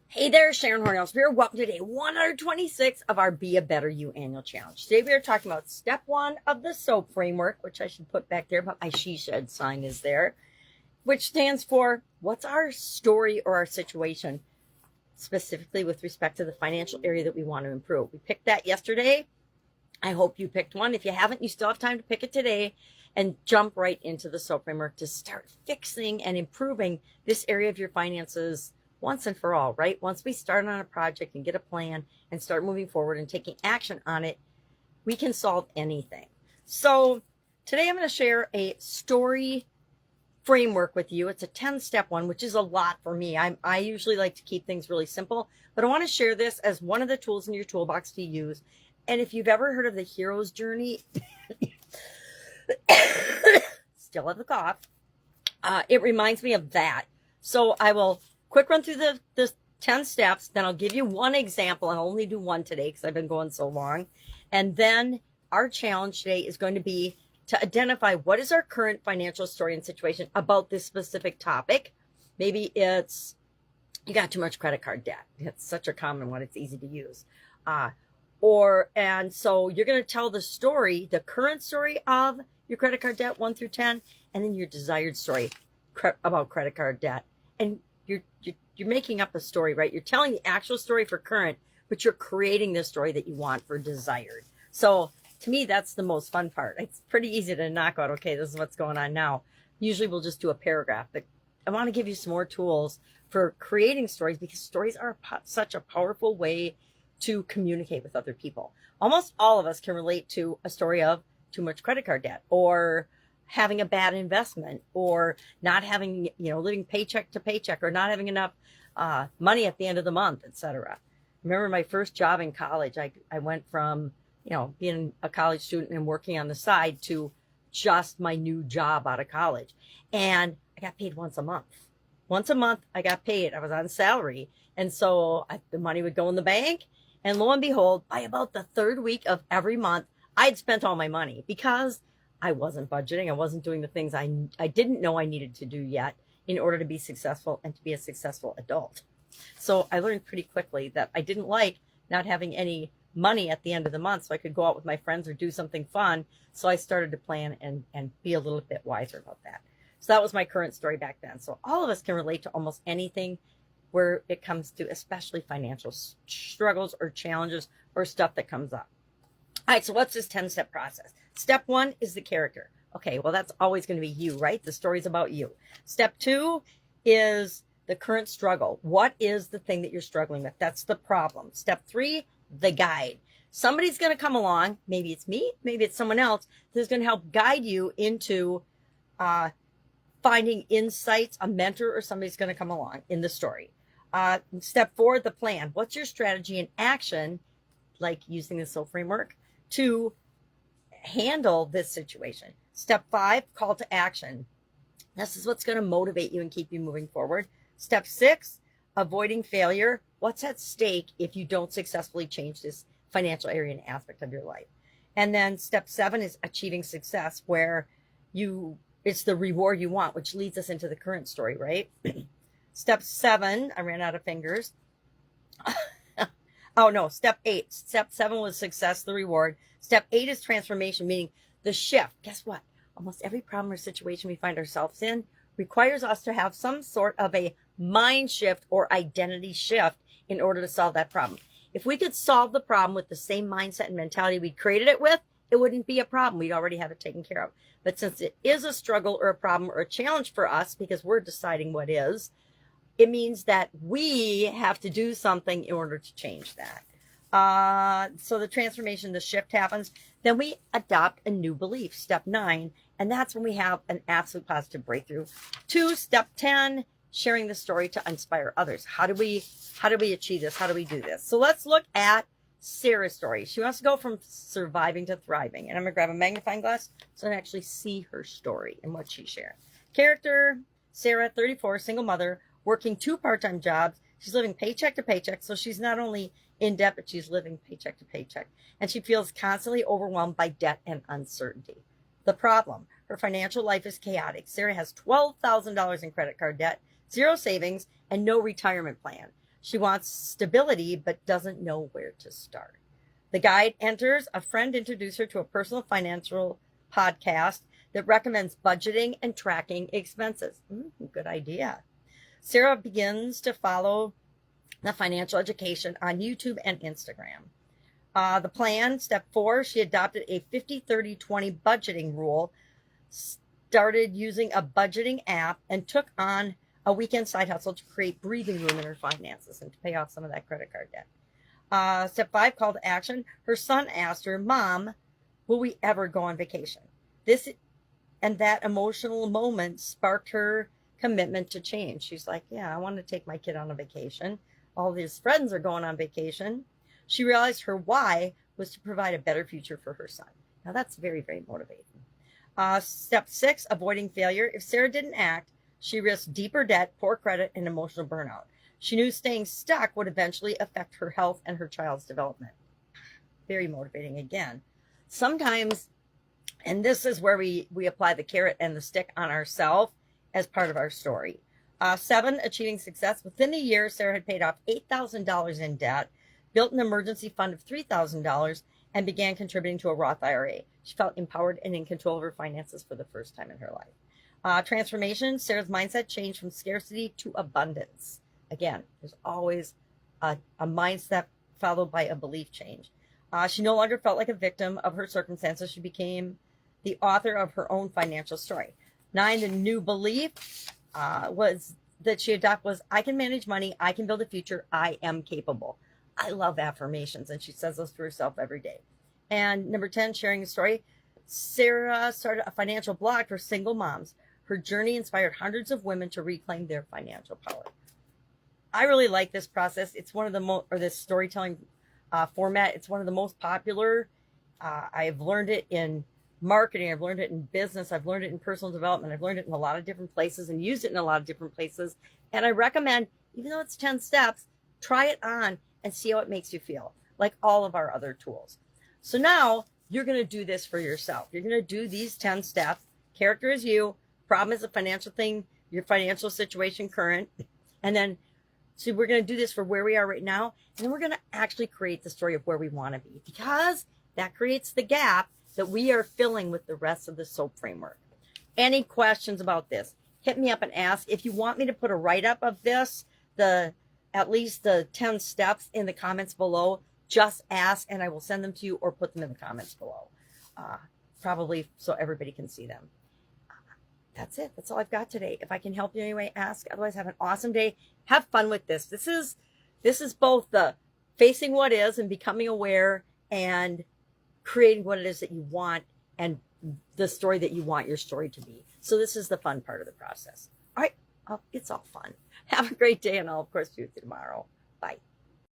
Hey there, Sharon Horne-Ellstrom here. Welcome to day 126 of our Be a Better You annual challenge. Today we are talking about step one of the SOAP framework, which I should put back there, but my she shed sign is there, which stands for what's our story or our situation, specifically with respect to the financial area that we want to improve. We picked that yesterday. I hope you picked one. If you haven't, you still have time to pick it today and jump right into the SOAP framework to start fixing and improving this area of your finances once and for all, right? Once we start on a project and get a plan and start moving forward and taking action on it, we can solve anything. So today I'm going to share a story framework with you. It's a 10-step one, which is a lot for me. I usually like to keep things really simple, but I want to share this as one of the tools in your toolbox to use. And if you've ever heard of the hero's journey, still have the cough, it reminds me of that. So I will quick run through the 10 steps, then I'll give you one example, and I'll only do one today because I've been going so long. And then our challenge today is going to be to identify what is our current financial story and situation about this specific topic. Maybe it's you got too much credit card debt. It's such a common one. It's easy to use. And so you're going to tell the story, the current story of your credit card debt 1 through 10, and then your desired story about credit card debt. And you're making up a story, right? You're telling the actual story for current, but you're creating the story that you want for desired. So to me, that's the most fun part. It's pretty easy to knock out, okay, this is what's going on now. Usually we'll just do a paragraph, but I want to give you some more tools for creating stories because stories are such a powerful way to communicate with other people. Almost all of us can relate to a story of too much credit card debt or having a bad investment or not having, living paycheck to paycheck or not having enough money at the end of the month, etc. Remember my first job in college, I went from, being a college student and working on the side to just my new job out of college. And I got paid once a month. Once a month, I got paid. I was on salary. And so the money would go in the bank. And lo and behold, by about the third week of every month, I'd spent all my money because I wasn't budgeting. I wasn't doing the things I didn't know I needed to do yet in order to be successful and to be a successful adult. So I learned pretty quickly that I didn't like not having any money at the end of the month so I could go out with my friends or do something fun. So I started to plan and be a little bit wiser about that. So that was my current story back then. So all of us can relate to almost anything where it comes to especially financial struggles or challenges or stuff that comes up. All right, so what's this 10-step process? Step one is the character. Okay, well, that's always going to be you, right? The story's about you. Step two is the current struggle. What is the thing that you're struggling with? That's the problem. Step three, the guide. Somebody's going to come along. Maybe it's me, maybe it's someone else who's going to help guide you into finding insights. A mentor or somebody's going to come along in the story. Step four, the plan. What's your strategy and action, like using the SOAP framework, to handle this situation? Step five, call to action. This is what's going to motivate you and keep you moving forward. Step six, avoiding failure. What's at stake if you don't successfully change this financial area and aspect of your life? And then step seven is achieving success, where it's the reward you want, which leads us into the current story, right? Step seven, I ran out of fingers. Oh no, step eight. Step seven was success, the reward. Step eight is transformation, meaning the shift. Guess what? Almost every problem or situation we find ourselves in requires us to have some sort of a mind shift or identity shift in order to solve that problem. If we could solve the problem with the same mindset and mentality we created it with, it wouldn't be a problem. We'd already have it taken care of. But since it is a struggle or a problem or a challenge for us because we're deciding what is, it means that we have to do something in order to change that. So the transformation, the shift happens. Then we adopt a new belief, step 9. And that's when we have an absolute positive breakthrough. 2, step 10, sharing the story to inspire others. How do we achieve this? How do we do this? So let's look at Sarah's story. She wants to go from surviving to thriving. And I'm going to grab a magnifying glass so I can actually see her story and what she's sharing. Character, Sarah, 34, single mother, working 2 part-time jobs. She's living paycheck to paycheck. So she's not only in debt, but she's living paycheck to paycheck. And she feels constantly overwhelmed by debt and uncertainty. The problem, her financial life is chaotic. Sarah has $12,000 in credit card debt, 0 savings, and no retirement plan. She wants stability, but doesn't know where to start. The guide enters. A friend introduced her to a personal financial podcast that recommends budgeting and tracking expenses. Good idea. Sarah begins to follow the financial education on YouTube and Instagram. The plan, step 4, she adopted a 50-30-20 budgeting rule, started using a budgeting app, and took on a weekend side hustle to create breathing room in her finances and to pay off some of that credit card debt. Step 5, call to action. Her son asked her, Mom, will we ever go on vacation? This and that emotional moment sparked her commitment to change. She's like, yeah, I want to take my kid on a vacation. All of his friends are going on vacation. She realized her why was to provide a better future for her son. Now that's very, very motivating. Step 6, avoiding failure. If Sarah didn't act, she risked deeper debt, poor credit, and emotional burnout. She knew staying stuck would eventually affect her health and her child's development. Very motivating again. Sometimes, and this is where we apply the carrot and the stick on ourselves as part of our story. 7, achieving success. Within a year, Sarah had paid off $8,000 in debt, built an emergency fund of $3,000, and began contributing to a Roth IRA. She felt empowered and in control of her finances for the first time in her life. Transformation, Sarah's mindset changed from scarcity to abundance. Again, there's always a mindset followed by a belief change. She no longer felt like a victim of her circumstances. She became the author of her own financial story. 9, the new belief was that she adopted was, I can manage money, I can build a future, I am capable. I love affirmations, and she says those to herself every day. And number 10, sharing a story. Sarah started a financial blog for single moms. Her journey inspired hundreds of women to reclaim their financial power. I really like this process. It's one of the most, or this storytelling format. It's one of the most popular. I've learned it in marketing. I've learned it in business. I've learned it in personal development. I've learned it in a lot of different places and used it in a lot of different places. And I recommend, even though it's 10 steps, try it on and see how it makes you feel, like all of our other tools. So now you're going to do this for yourself. You're going to do these 10 steps. Character is you. Problem is a financial thing, your financial situation current. And then, so we're going to do this for where we are right now. And then we're going to actually create the story of where we want to be, because that creates the gap that we are filling with the rest of the SOAP framework. Any questions about this? Hit me up and ask. If you want me to put a write-up of this, at least the 10 steps in the comments below, just ask and I will send them to you, or put them in the comments below. Probably so everybody can see them. That's it. That's all I've got today. If I can help you anyway, ask. Otherwise, have an awesome day. Have fun with this. This is both the facing what is and becoming aware, and creating what it is that you want and the story that you want your story to be. So this is the fun part of the process. All right. It's all fun. Have a great day, and I'll, of course, see you tomorrow. Bye.